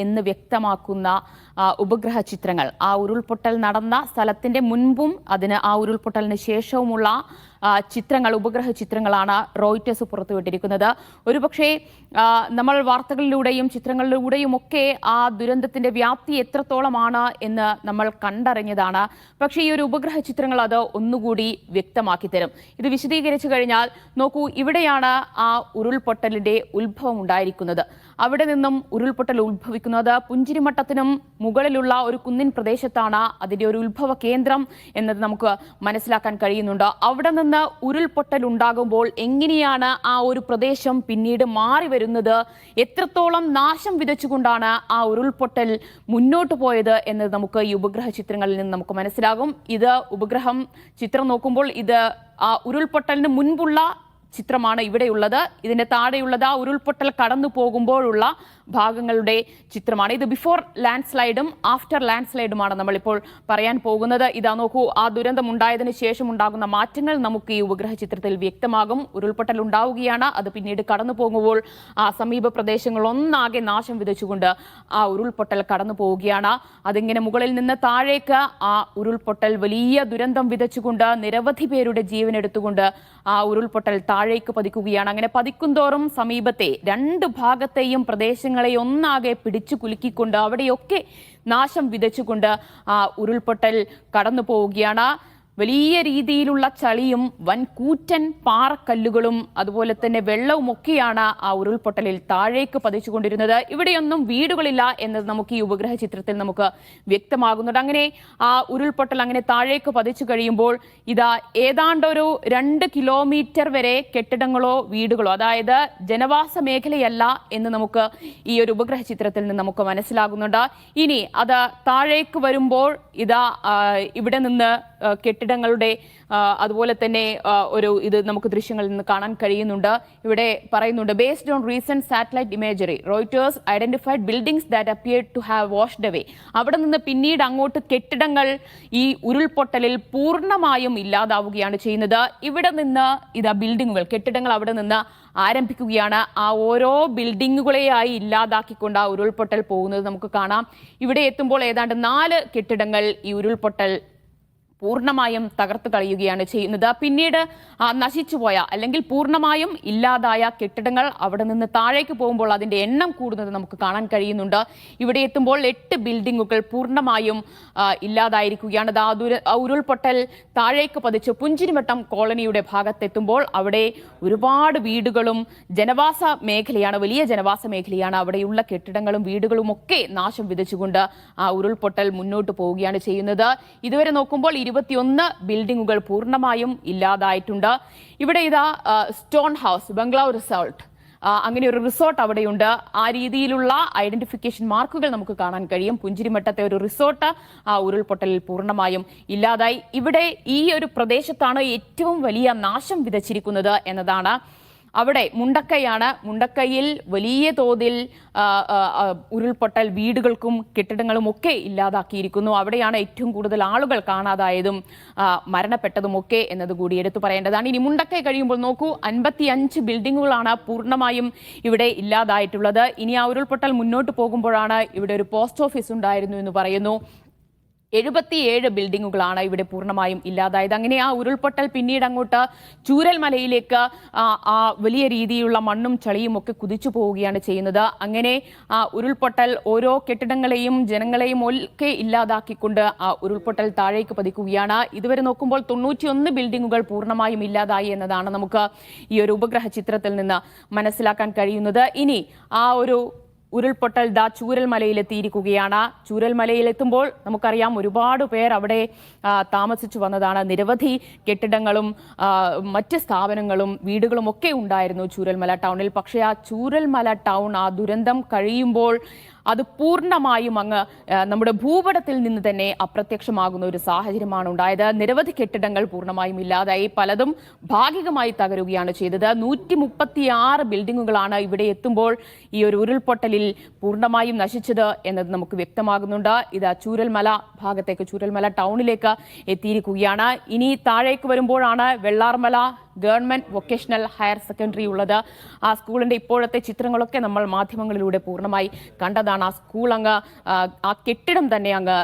എന്ന് വ്യക്തമാക്കുന്ന ഉപഗ്രഹ ചിത്രങ്ങൾ ആ ഉരുൾപൊട്ടൽ നടന്ന സ്ഥലത്തിന്റെ മുൻപും അതിന് ആ ഉരുൾപൊട്ടലിന് ശേഷവുമുള്ള ചിത്രങ്ങൾ ഉപഗ്രഹ ചിത്രങ്ങളാണ് റോയിറ്റേഴ്സ് പുറത്തുവിട്ടിരിക്കുന്നത്. ഒരുപക്ഷെ നമ്മൾ വാർത്തകളിലൂടെയും ചിത്രങ്ങളിലൂടെയും ഒക്കെ ആ ദുരന്തത്തിന്റെ വ്യാപ്തി എത്രത്തോളമാണ് എന്ന് നമ്മൾ കണ്ടറിഞ്ഞതാണ്. പക്ഷേ ഈ ഒരു ഉപഗ്രഹ ചിത്രങ്ങൾ അത് ഒന്നുകൂടി വ്യക്തമാക്കി തരും. ഇത് വിശദീകരിച്ചു കഴിഞ്ഞാൽ നോക്കൂ, ഇവിടെയാണ് ആ ഉരുൾപൊട്ടലിന്റെ ഉത്ഭവം ഉണ്ടായിരിക്കുന്നത്. അവിടെ നിന്നും ഉരുൾപൊട്ടൽ ഉത്ഭവിക്കുന്നത് പുഞ്ചിരിമട്ടത്തിനും മുകളിലുള്ള ഒരു കുന്നിൻ പ്രദേശത്താണ് അതിന്റെ ഒരു ഉത്ഭവ കേന്ദ്രം എന്നത് നമുക്ക് മനസ്സിലാക്കാൻ കഴിയുന്നുണ്ട്. അവിടെ നിന്ന് ഉരുൾപൊട്ടൽ ഉണ്ടാകുമ്പോൾ എങ്ങനെയാണ് ആ ഒരു പ്രദേശം പിന്നീട് മാറി വരുന്നത്, എത്രത്തോളം നാശം വിതച്ചുകൊണ്ടാണ് ആ ഉരുൾപൊട്ടൽ മുന്നോട്ട് പോയത് എന്നത് നമുക്ക് ഈ ഉപഗ്രഹ ചിത്രങ്ങളിൽ നിന്ന് നമുക്ക് മനസ്സിലാകും. ഇത് ഉപഗ്രഹം ചിത്രം നോക്കുമ്പോൾ ഇത് ആ ഉരുൾപൊട്ടലിന് മുൻപുള്ള ചിത്രമാണ് ഇവിടെയുള്ളത്. ഇതിന്റെ താഴെയുള്ളത് ആ ഉരുൾപൊട്ടൽ കടന്നു പോകുമ്പോഴുള്ള ഭാഗങ്ങളുടെ ചിത്രമാണ്. ഇത് ബിഫോർ ലാൻഡ് സ്ലൈഡും ആഫ്റ്റർ ലാൻഡ് സ്ലൈഡുമാണ് നമ്മളിപ്പോൾ പറയാൻ പോകുന്നത്. ഇതാ നോക്കൂ, ആ ദുരന്തം ഉണ്ടായതിനു ശേഷം ഉണ്ടാകുന്ന മാറ്റങ്ങൾ നമുക്ക് ഈ ഉപഗ്രഹ ചിത്രത്തിൽ വ്യക്തമാകും. ഉരുൾപൊട്ടൽ ഉണ്ടാവുകയാണ്, അത് പിന്നീട് കടന്നു പോകുമ്പോൾ ആ സമീപ പ്രദേശങ്ങൾ ഒന്നാകെ നാശം വിതച്ചുകൊണ്ട് ആ ഉരുൾപൊട്ടൽ കടന്നു പോവുകയാണ്. അതിങ്ങനെ മുകളിൽ നിന്ന് താഴേക്ക് ആ ഉരുൾപൊട്ടൽ വലിയ ദുരന്തം വിതച്ചുകൊണ്ട് നിരവധി പേരുടെ ജീവൻ എടുത്തുകൊണ്ട് ആ ഉരുൾപൊട്ടൽ താഴേക്ക് പതിക്കുകയാണ്. അങ്ങനെ പതിക്കുന്തോറും സമീപത്തെ രണ്ട് ഭാഗത്തെയും പ്രദേശങ്ങളെ ഒന്നാകെ പിടിച്ചു കുലുക്കിക്കൊണ്ട് അവിടെയൊക്കെ നാശം വിതച്ചുകൊണ്ട് ആ ഉരുൾപൊട്ടൽ കടന്നു പോവുകയാണ്. വലിയ രീതിയിലുള്ള ചളിയും വൻകൂറ്റൻ പാറക്കല്ലുകളും അതുപോലെ തന്നെ വെള്ളവുമൊക്കെയാണ് ആ ഉരുൾപൊട്ടലിൽ താഴേക്ക് പതിച്ചുകൊണ്ടിരുന്നത്. ഇവിടെയൊന്നും വീടുകളില്ല എന്നത് നമുക്ക് ഈ ഉപഗ്രഹ ചിത്രത്തിൽ നമുക്ക് വ്യക്തമാകുന്നുണ്ട്. അങ്ങനെ ആ ഉരുൾപൊട്ടൽ അങ്ങനെ താഴേക്ക് പതിച്ചു കഴിയുമ്പോൾ ഇതാ ഏതാണ്ടൊരു 2 കിലോമീറ്റർ വരെ കെട്ടിടങ്ങളോ വീടുകളോ, അതായത് ജനവാസ മേഖലയല്ല എന്ന് നമുക്ക് ഈ ഒരു ഉപഗ്രഹ ചിത്രത്തിൽ നിന്ന് നമുക്ക് മനസ്സിലാകുന്നുണ്ട്. ഇനി അത് താഴേക്ക് വരുമ്പോൾ ഇതാ ഇവിടെ നിന്ന് കെട്ടിടങ്ങളുടെ അതുപോലെ തന്നെ ഇത് നമുക്ക് ദൃശ്യങ്ങളിൽ നിന്ന് കാണാൻ കഴിയുന്നുണ്ട്. ഇവിടെ പറയുന്നുണ്ട്, based on recent satellite imagery Reuters identified buildings that appeared to have washed away. അവിടെ നിന്ന് പിന്നീട് അങ്ങോട്ട് കെട്ടിടങ്ങൾ ഈ ഉരുൾപൊട്ടലിൽ പൂർണ്ണമായും ഇല്ലാതാവുകയാണ് ചെയ്യുന്നത്. ഇവിടെ നിന്ന് ഇതാ ബിൽഡിങ്ങുകൾ, കെട്ടിടങ്ങൾ അവിടെ നിന്ന് ആരംഭിക്കുകയാണ്. ആ ഓരോ ബിൽഡിങ്ങുകളെയായി ഇല്ലാതാക്കിക്കൊണ്ട് ആ ഉരുൾപൊട്ടൽ പോകുന്നത് നമുക്ക് കാണാം. ഇവിടെ എത്തുമ്പോൾ ഏതാണ്ട് 4 കെട്ടിടങ്ങൾ ഈ ഉരുൾപൊട്ടൽ പൂർണ്ണമായും തകർത്ത് കളയുകയാണ് ചെയ്യുന്നത്. പിന്നീട് നശിച്ചുപോയ അല്ലെങ്കിൽ പൂർണ്ണമായും ഇല്ലാതായ കെട്ടിടങ്ങൾ അവിടെ നിന്ന് താഴേക്ക് പോകുമ്പോൾ അതിന്റെ എണ്ണം കൂടുന്നത് നമുക്ക് കാണാൻ കഴിയുന്നുണ്ട്. ഇവിടെ എത്തുമ്പോൾ 8 ബിൽഡിങ്ങുകൾ പൂർണ്ണമായും ഇല്ലാതായിരിക്കുകയാണ്. ഉരുൾപൊട്ടൽ താഴേക്ക് പതിച്ച് പുഞ്ചിരിമട്ടം കോളനിയുടെ ഭാഗത്തെത്തുമ്പോൾ അവിടെ ഒരുപാട് വീടുകളും ജനവാസ മേഖലയാണ്, വലിയ ജനവാസ മേഖലയാണ്. അവിടെയുള്ള കെട്ടിടങ്ങളും വീടുകളും ഒക്കെ നാശം വിതച്ചുകൊണ്ട് ആ ഉരുൾപൊട്ടൽ മുന്നോട്ട് പോവുകയാണ് ചെയ്യുന്നത്. ഇതുവരെ നോക്കുമ്പോൾ 21 ബിൽഡിങ്ങുകൾ പൂർണ്ണമായും ഇല്ലാതായിട്ടുണ്ട്. ഇവിടെ ഇതാ സ്റ്റോൺ ഹൗസ് ബംഗ്ലാവ് റിസോർട്ട്, അങ്ങനെ ഒരു റിസോർട്ട് അവിടെയുണ്ട്. ആ രീതിയിലുള്ള ഐഡന്റിഫിക്കേഷൻ മാർക്കുകൾ നമുക്ക് കാണാൻ കഴിയും. പുഞ്ചിരിമട്ടത്തെ ഒരു റിസോർട്ട് ആ ഉരുൾപൊട്ടലിൽ പൂർണ്ണമായും ഇല്ലാതായി. ഇവിടെ ഈ ഒരു പ്രദേശത്താണ് ഏറ്റവും വലിയ നാശം വിതച്ചിരിക്കുന്നത് എന്നതാണ്. അവിടെ മുണ്ടക്കൈയാണ്. മുണ്ടക്കൈയിൽ വലിയ തോതിൽ ഉരുൾപൊട്ടൽ വീടുകൾക്കും കെട്ടിടങ്ങളും ഒക്കെ ഇല്ലാതാക്കിയിരിക്കുന്നു. അവിടെയാണ് ഏറ്റവും കൂടുതൽ ആളുകൾ കാണാതായതും മരണപ്പെട്ടതുമൊക്കെ എന്നതുകൂടി എടുത്തു പറയേണ്ടതാണ്. ഇനി മുണ്ടക്കൈ കഴിയുമ്പോൾ നോക്കൂ, 55 ബിൽഡിങ്ങുകളാണ് പൂർണ്ണമായും ഇവിടെ ഇല്ലാതായിട്ടുള്ളത്. ഇനി ആ ഉരുൾപൊട്ടൽ മുന്നോട്ട് പോകുമ്പോഴാണ് ഇവിടെ ഒരു പോസ്റ്റ് ഓഫീസ് ഉണ്ടായിരുന്നു എന്ന് പറയുന്നു. 77 ബിൽഡിങ്ങുകളാണ് ഇവിടെ പൂർണ്ണമായും ഇല്ലാതായത്. അങ്ങനെ ആ ഉരുൾപൊട്ടൽ പിന്നീട് അങ്ങോട്ട് ചൂരൽമലയിലേക്ക് വലിയ രീതിയിലുള്ള മണ്ണും ചളിയും ഒക്കെ കുതിച്ചു പോവുകയാണ് ചെയ്യുന്നത്. അങ്ങനെ ആ ഉരുൾപൊട്ടൽ ഓരോ കെട്ടിടങ്ങളെയും ജനങ്ങളെയും ഒക്കെ ഇല്ലാതാക്കിക്കൊണ്ട് ആ ഉരുൾപൊട്ടൽ താഴേക്ക് പതിക്കുകയാണ്. ഇതുവരെ നോക്കുമ്പോൾ 91 ബിൽഡിങ്ങുകൾ പൂർണ്ണമായും ഇല്ലാതായി എന്നതാണ് നമുക്ക് ഈ ഒരു ഉപഗ്രഹ ചിത്രത്തിൽ നിന്ന് മനസ്സിലാക്കാൻ കഴിയുന്നത്. ഇനി ആ ഒരു ഉരുൾപൊട്ടൽ ചൂരൽമലയിലെത്തിയിരിക്കുകയാണ്. ചൂരൽമലയിലെത്തുമ്പോൾ നമുക്കറിയാം ഒരുപാട് പേർ അവിടെ താമസിച്ചു വന്നതാണ്. നിരവധി കെട്ടിടങ്ങളും മറ്റ് സ്ഥാപനങ്ങളും വീടുകളും ഒക്കെ ഉണ്ടായിരുന്നു ചൂരൽമല ടൗണിൽ. പക്ഷേ ആ ചൂരൽമല ടൗൺ ആ ദുരന്തം കഴിയുമ്പോൾ അത് പൂർണ്ണമായും അങ്ങ് നമ്മുടെ ഭൂപടത്തിൽ നിന്ന് തന്നെ അപ്രത്യക്ഷമാകുന്ന ഒരു സാഹചര്യമാണ് ഉണ്ടായത്. നിരവധി കെട്ടിടങ്ങൾ പൂർണ്ണമായും ഇല്ലാതായി, പലതും ഭാഗികമായി തകരുകയാണ് ചെയ്തത്. 136 ബിൽഡിങ്ങുകളാണ് ഇവിടെ എത്തുമ്പോൾ ഈ ഒരു ഉരുൾപൊട്ടലിൽ പൂർണ്ണമായും നശിച്ചത് എന്നത് നമുക്ക് വ്യക്തമാകുന്നുണ്ട്. ഇത് ചൂരൽമല ഭാഗത്തേക്ക്, ചൂരൽമല ടൗണിലേക്ക് എത്തിയിരിക്കുകയാണ്. ഇനി താഴേക്ക് വരുമ്പോഴാണ് Vellarmala government vocational higher secondary ഉള്ളത്. ആ സ്കൂളിന്റെ ഇപ്പോഴത്തെ ചിത്രങ്ങളൊക്കെ നമ്മൾ മാധ്യമങ്ങളിലൂടെ പൂർണ്ണമായി കണ്ടതാണ്. പെട്ടെന്നാണ് ആ സ്കൂൾ അങ്ങ് ആ കെട്ടിടം തന്നെ അങ്ങ്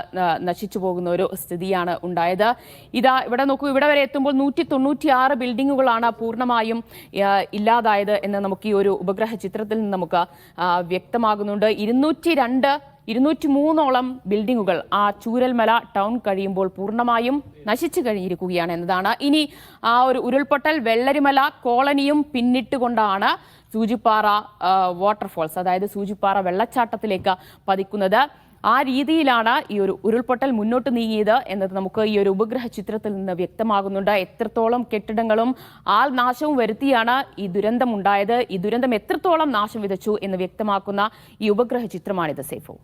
നശിച്ചു പോകുന്ന ഒരു സ്ഥിതിയാണ് ഉണ്ടായത്. ഇവിടെ നോക്കൂ, ഇവിടെ വരെ എത്തുമ്പോൾ 196 ബിൽഡിങ്ങുകളാണ് പൂർണ്ണമായും ഇല്ലാതായത് എന്ന് നമുക്ക് ഈ ഒരു ഉപഗ്രഹ ചിത്രത്തിൽ നിന്ന് നമുക്ക് വ്യക്തമാകുന്നുണ്ട്. 203ഓളം ബിൽഡിങ്ങുകൾ ആ ചൂരൽമല ടൗൺ കഴിയുമ്പോൾ പൂർണ്ണമായും നശിച്ചു കഴിഞ്ഞിരിക്കുകയാണ് എന്നതാണ്. ഇനി ആ ഒരു ഉരുൾപൊട്ടൽ വെള്ളരിമല കോളനിയും പിന്നിട്ടുകൊണ്ടാണ് സൂചിപ്പാറ വാട്ടർഫോൾസ്, അതായത് സൂചിപ്പാറ വെള്ളച്ചാട്ടത്തിലേക്ക് പതിക്കുന്നത്. ആ രീതിയിലാണ് ഈ ഒരു ഉരുൾപൊട്ടൽ മുന്നോട്ട് നീങ്ങിയത് എന്നത് നമുക്ക് ഈ ഒരു ഉപഗ്രഹ ചിത്രത്തിൽ നിന്ന് വ്യക്തമാകുന്നുണ്ട്. എത്രത്തോളം കെട്ടിടങ്ങളും നാശവും വരുത്തിയാണ് ഈ ദുരന്തം ഉണ്ടായത്, ഈ ദുരന്തം എത്രത്തോളം നാശം വിതച്ചു എന്ന് വ്യക്തമാക്കുന്ന ഈ ഉപഗ്രഹ ചിത്രമാണിത്. സേഫോ.